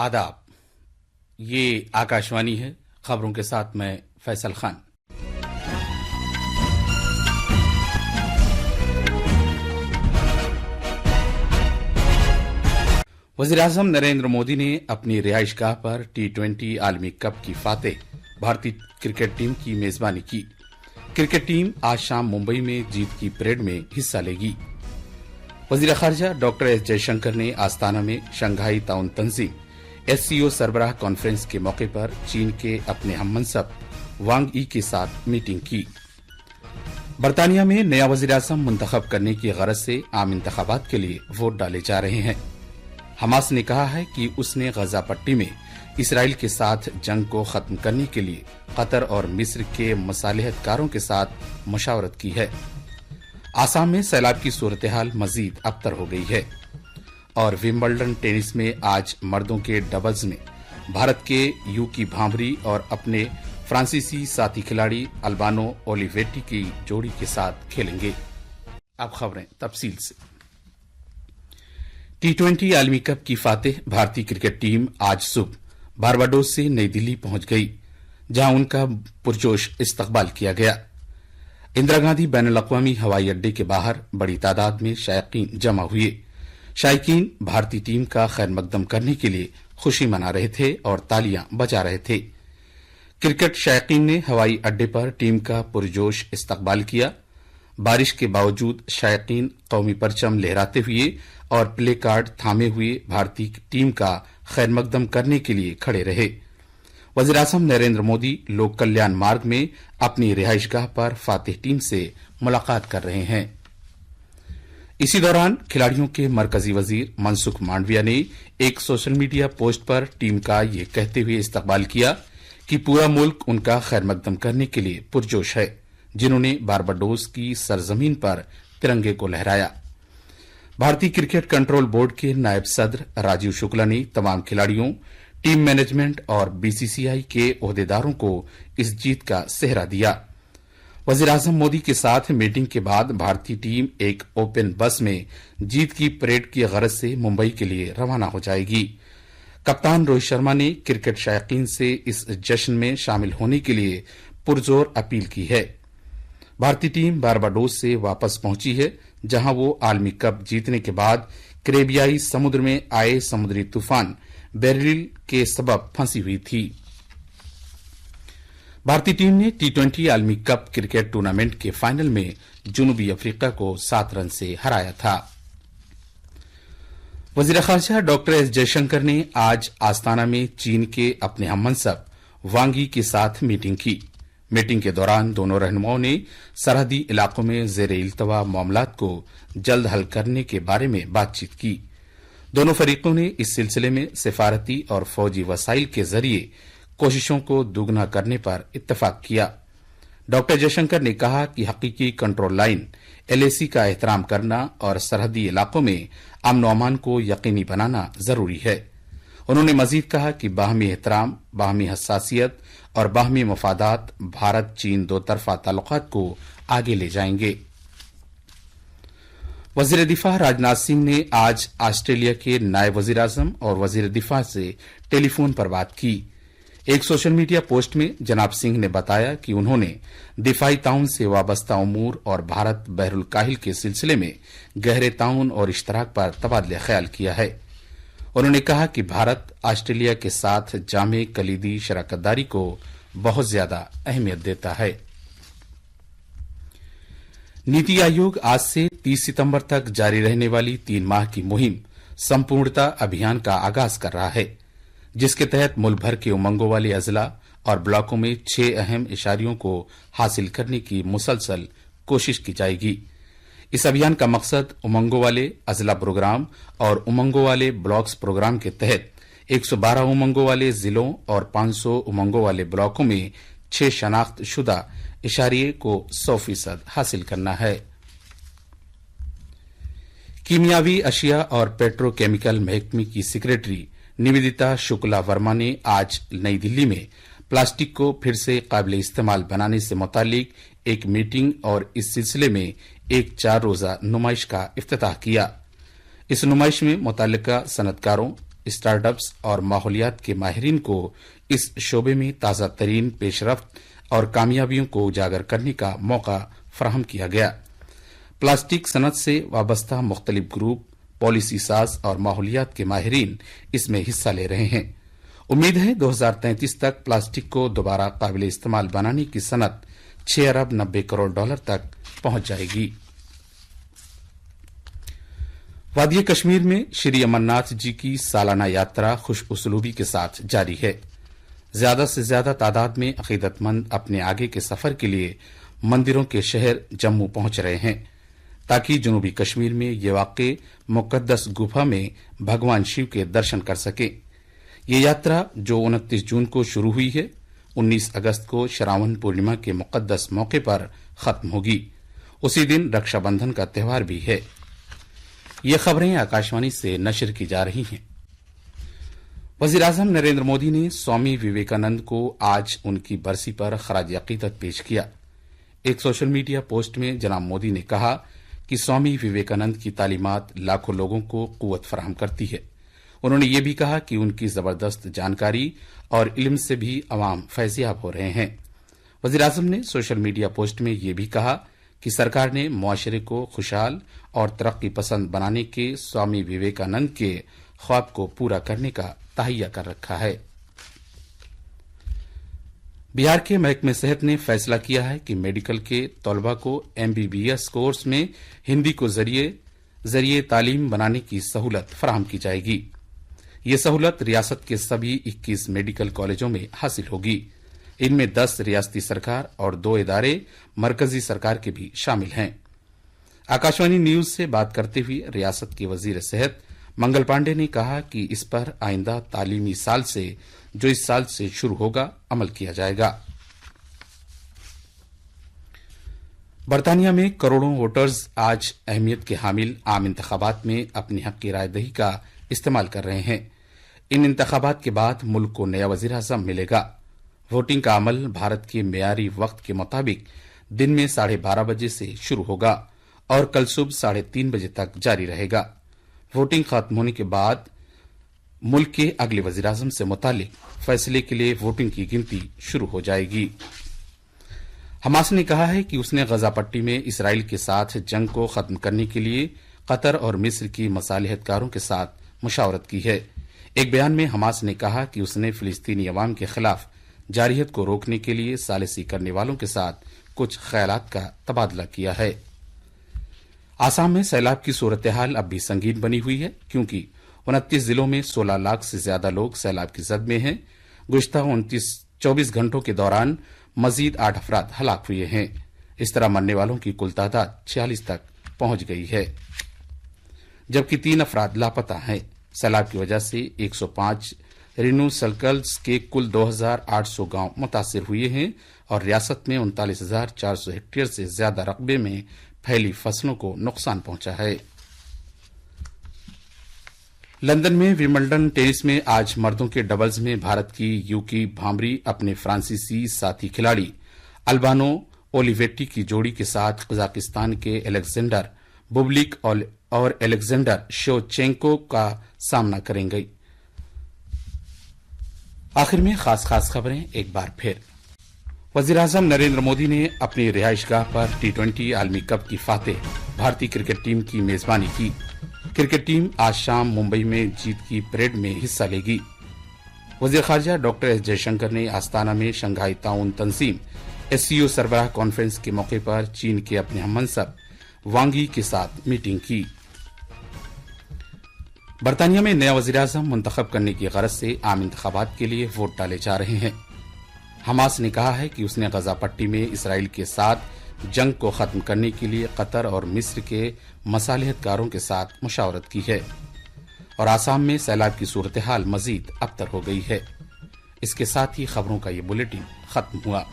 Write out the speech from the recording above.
आदाब। ये आकाशवाणी है। खबरों के साथ मैं फैसल खान। वज़ीर-ए-आज़म नरेंद्र मोदी ने अपनी रिहाइशगाह पर T20 आलमी कप की फातेह भारतीय क्रिकेट टीम की मेजबानी की। क्रिकेट टीम आज शाम मुंबई में जीत की परेड में हिस्सा लेगी। वज़ीर ख़ारजा डॉक्टर एस जयशंकर ने आस्ताना में शंघाई ताउन तंजीम SCO सरबराह कॉन्फ्रेंस के मौके पर चीन के अपने हममनसब वांग यी के साथ मीटिंग की। बरतानिया में नया वज़ीर-ए-आज़म मुंतखब करने की गरज से आम इंतखाबात के लिए वोट डाले जा रहे हैं। हमास ने कहा है कि उसने गजा पट्टी में इसराइल के साथ जंग को खत्म करने के लिए कतर और मिस्र के मसालिहतकारों के साथ मुशावरत की है। आसाम में सैलाब की सूरत हाल मजीद अबतर हो गई है। और विंबलडन टेनिस में आज मर्दों के डबल्स में भारत के यूकी भांभरी और अपने फ्रांसीसी साथी खिलाड़ी अल्बानो ओलिवेटी की जोड़ी के साथ खेलेंगे। अब खबरें तफसील से। T20 आलमी कप की फातेह भारतीय क्रिकेट टीम आज सुबह बारबाडोस से नई दिल्ली पहुंच गई, जहां उनका पुरजोश इस्तकबाल किया गया। इंदिरा गांधी बैनुल अक़वामी हवाई अड्डे के बाहर बड़ी तादाद में शायकीन जमा हुए। शायकीन भारतीय टीम का खैर मकदम करने के लिए खुशी मना रहे थे और तालियां बजा रहे थे। क्रिकेट शायकीन ने हवाई अड्डे पर टीम का पुरजोश इस्तकबाल किया। बारिश के बावजूद शायकीन कौमी परचम लहराते हुए और प्ले कार्ड थामे हुए भारतीय टीम का खैर मकदम करने के लिए खड़े रहे। वज़ीर-ए-आज़म नरेंद्र मोदी लोक कल्याण मार्ग में अपनी रिहाइशगाह पर फातेह टीम से मुलाकात कर रहे हैं। इसी दौरान खिलाड़ियों के मरकजी वजीर मनसुख मांडविया ने एक सोशल मीडिया पोस्ट पर टीम का ये कहते हुए इस्तकबाल किया कि पूरा मुल्क उनका खैर मकदम करने के लिए पुरजोश है, जिन्होंने बारबाडोस की सरजमीन पर तिरंगे को लहराया। भारतीय क्रिकेट कंट्रोल बोर्ड के नायब सदर राजीव शुक्ला ने तमाम खिलाड़ियों, टीम मैनेजमेंट और BCCI के ओहदेदारों को इस जीत का सेहरा दिया। वज़ीर-ए-आज़म मोदी के साथ मीटिंग के बाद भारतीय टीम एक ओपन बस में जीत की परेड की गरज से मुंबई के लिए रवाना हो जाएगी। कप्तान रोहित शर्मा ने क्रिकेट शायकीन से इस जश्न में शामिल होने के लिए पुरजोर अपील की है। भारतीय टीम बारबाडोस से वापस पहुंची है, जहां वो आलमी कप जीतने के बाद कैरेबियाई समुद्र में आए समुद्री तूफान बेरिल के सबब फंसी हुई थी। भारतीय टीम ने T20 आलमी कप क्रिकेट टूर्नामेंट के फाइनल में जनूबी अफ्रीका को 7 रन से हराया था। वज़ीर ख़ारजा डॉक्टर एस जयशंकर ने आज आस्ताना में चीन के अपने हममनसब वांग यी के साथ मीटिंग की। मीटिंग के दौरान दोनों रहनुमाओं ने सरहदी इलाकों में ज़ेर इल्तवा मामलात को जल्द हल करने के बारे में बातचीत की। दोनों फरीकों ने इस सिलसिले में सिफारती और फौजी वसाइल के जरिए कोशिशों को दुगना करने पर इत्तफाक किया। डॉक्टर जयशंकर ने कहा कि हकीकी कंट्रोल लाइन LAC का एहतराम करना और सरहदी इलाकों में अमन अमान को यकीनी बनाना जरूरी है। उन्होंने मजीद कहा कि बाहमी एहतराम, बाहमी हसासियत और बाहमी मफादात भारत चीन दो तरफा ताल्लुकात को आगे ले जाएंगे। वजीर दिफा राजनाथ सिंह ने आज ऑस्ट्रेलिया के नायब वजीर-ए-आज़म और वजीर दिफा से टेलीफोन पर बात की। एक सोशल मीडिया पोस्ट में जनाब सिंह ने बताया कि उन्होंने दिफाई ताउन से वाबस्ता उमूर और भारत बहरुल काहिल के सिलसिले में गहरे ताउन और इश्तराक पर तबादला ख्याल किया है। उन्होंने कहा कि भारत ऑस्ट्रेलिया के साथ जामे कलीदी शराकतदारी को बहुत ज्यादा अहमियत देता है। नीति आयोग आज से 30 सितंबर तक जारी रहने वाली 3 माह की मुहिम संपूर्णता अभियान का आगाज कर रहा है, जिसके तहत मुल्क भर के उमंगों वाले अजला और ब्लॉकों में 6 अहम इशारियों को हासिल करने की मुसलसल कोशिश की जाएगी। इस अभियान का मकसद उमंगों वाले अजला प्रोग्राम और उमंगों वाले ब्लॉक्स प्रोग्राम के तहत 112 उमंगों वाले जिलों और 500 उमंगों वाले ब्लॉकों में 6 शनाख्त शुदा इशारिये को 100% हासिल करना है। कीमियावी अशिया और पेट्रोकेमिकल महकमे की सेक्रेटरी निवेदिता शुक्ला वर्मा ने आज नई दिल्ली में प्लास्टिक को फिर से काबिल इस्तेमाल बनाने से मुतालिक एक मीटिंग और इस सिलसिले में एक 4 रोजा नुमाइश का इफ्तिताह किया। इस नुमाइश में मुतल्लिका सनतकारों, اسٹارٹ اپس اور ماحولیات کے ماہرین کو اس شعبے میں تازہ ترین پیش رفت اور کامیابیوں کو اجاگر کرنے کا موقع فراہم کیا گیا۔ پلاسٹک صنعت سے وابستہ مختلف گروپ، پالیسی ساز اور ماحولیات کے ماہرین اس میں حصہ لے رہے ہیں۔ امید ہے 2033 تک پلاسٹک کو دوبارہ قابل استعمال بنانے کی صنعت 6 ارب 90 کروڑ ڈالر تک پہنچ جائے گی۔ وادی کشمیر میں شری امرناتھ جی کی سالانہ یاترا خوش اسلوبی کے ساتھ جاری ہے۔ زیادہ سے زیادہ تعداد میں عقیدت مند اپنے آگے کے سفر کے لیے مندروں کے شہر جموں پہنچ رہے ہیں تاکہ جنوبی کشمیر میں یہ واقع مقدس گفا میں بھگوان شیو کے درشن کر سکیں۔ یہ یاترا جو 29 جون کو شروع ہوئی ہے، 19 اگست کو شراون پورنیما کے مقدس موقع پر ختم ہوگی۔ اسی دن رکشا بندھن کا تہوار بھی ہے۔ یہ خبریں آکاشوانی سے نشر کی جا رہی ہیں۔ وزیر اعظم نریندر مودی نے سوامی وویکانند کو آج ان کی برسی پر خراج عقیدت پیش کیا۔ ایک سوشل میڈیا پوسٹ میں جناب مودی نے کہا کہ سوامی وویکانند کی تعلیمات لاکھوں لوگوں کو قوت فراہم کرتی ہے۔ انہوں نے یہ بھی کہا کہ ان کی زبردست جانکاری اور علم سے بھی عوام فیضیاب ہو رہے ہیں۔ وزیر اعظم نے سوشل میڈیا پوسٹ میں یہ بھی کہا کہ سرکار نے معاشرے کو خوشحال اور ترقی پسند بنانے کے سوامی وویکانند کے خواب کو پورا کرنے کا تہیہ کر رکھا ہے۔ بہار کے محکمہ صحت نے فیصلہ کیا ہے کہ میڈیکل کے طلباء کو MBBS کورس میں ہندی کو ذریعے تعلیم بنانے کی سہولت فراہم کی جائے گی۔ یہ سہولت ریاست کے سبھی 21 میڈیکل کالجوں میں حاصل ہوگی۔ ان میں 10 ریاستی سرکار اور 2 ادارے مرکزی سرکار کے بھی شامل ہیں۔ آکاشوانی نیوز سے بات کرتے ہوئے ریاست کے وزیر صحت منگل پانڈے نے کہا کہ اس پر آئندہ تعلیمی سال سے جو اس سال سے شروع ہوگا عمل کیا جائے گا۔ برطانیہ میں کروڑوں ووٹرز آج اہمیت کے حامل عام انتخابات میں اپنی حق کی رائے دہی کا استعمال کر رہے ہیں۔ ان انتخابات کے بعد ملک کو نیا وزیر اعظم ملے گا۔ ووٹنگ کا عمل بھارت کے معیاری وقت کے مطابق دن میں 12:30 بجے سے شروع ہوگا اور کل صبح 3:30 بجے تک جاری رہے گا۔ ووٹنگ ختم ہونے کے بعد ملک کے اگلے وزیر اعظم سے متعلق فیصلے کے لیے ووٹنگ کی گنتی شروع ہو جائے گی۔ حماس نے کہا ہے کہ اس نے غزہ پٹی میں اسرائیل کے ساتھ جنگ کو ختم کرنے کے لیے قطر اور مصر کی مصالحت کاروں کے ساتھ مشاورت کی ہے۔ ایک بیان میں حماس نے کہا کہ اس نے فلسطینی عوام کے خلاف جارحیت کو روکنے کے لیے ثالثی کرنے والوں کے ساتھ کچھ خیالات کا تبادلہ کیا ہے۔ آسام میں سیلاب کی صورتحال اب بھی سنگین بنی ہوئی ہے کیونکہ 29 ضلعوں میں 16 لاکھ سے زیادہ لوگ سیلاب کی زد میں ہیں۔ گزشتہ 24 گھنٹوں کے دوران مزید 8 افراد ہلاک ہوئے ہیں۔ اس طرح مرنے والوں کی کل تعداد 46 تک پہنچ گئی ہے جبکہ 3 افراد لاپتہ ہیں۔ سیلاب کی وجہ سے 105 رینو سرکلز کے کل 2800 گاؤں متاثر ہوئے ہیں اور ریاست میں 39,400 ہیکٹیئر سے زیادہ رقبے میں پھیلی فصلوں کو نقصان پہنچا ہے۔ لندن میں ومبلڈن ٹینس میں آج مردوں کے ڈبلز میں بھارت کی یوکی بھامری اپنے فرانسیسی ساتھی کھلاڑی البانو اولیویٹی کی جوڑی کے ساتھ قزاقستان کے الیگزینڈر بوبلیک اور الیگزینڈر شیوچینکو کا سامنا کریں گے۔ آخر میں خاص خبریں ایک بار پھر۔ وزیر اعظم نریندر مودی نے اپنی رہائش گاہ پر T20 عالمی کپ کی فاتح بھارتی کرکٹ ٹیم کی میزبانی کی۔ کرکٹ ٹیم آج شام ممبئی میں جیت کی پریڈ میں حصہ لے گی۔ وزیر خارجہ ڈاکٹر ایس جے شنکر نے آستانہ میں شنگھائی تعاون تنظیم SCO سربراہ کانفرنس کے موقع پر چین کے اپنے ہم منصب وانگ ای کے ساتھ میٹنگ کی۔ برطانیہ میں نیا وزیر اعظم منتخب کرنے کی غرض سے عام انتخابات کے لیے ووٹ ڈالے جا رہے ہیں۔ حماس نے کہا ہے کہ اس نے غزہ پٹی میں اسرائیل کے ساتھ جنگ کو ختم کرنے کے لیے قطر اور مصر کے مصالحت کاروں کے ساتھ مشاورت کی ہے اور آسام میں سیلاب کی صورتحال مزید ابتر ہو گئی ہے۔ اس کے ساتھ ہی خبروں کا یہ بلیٹن ختم ہوا۔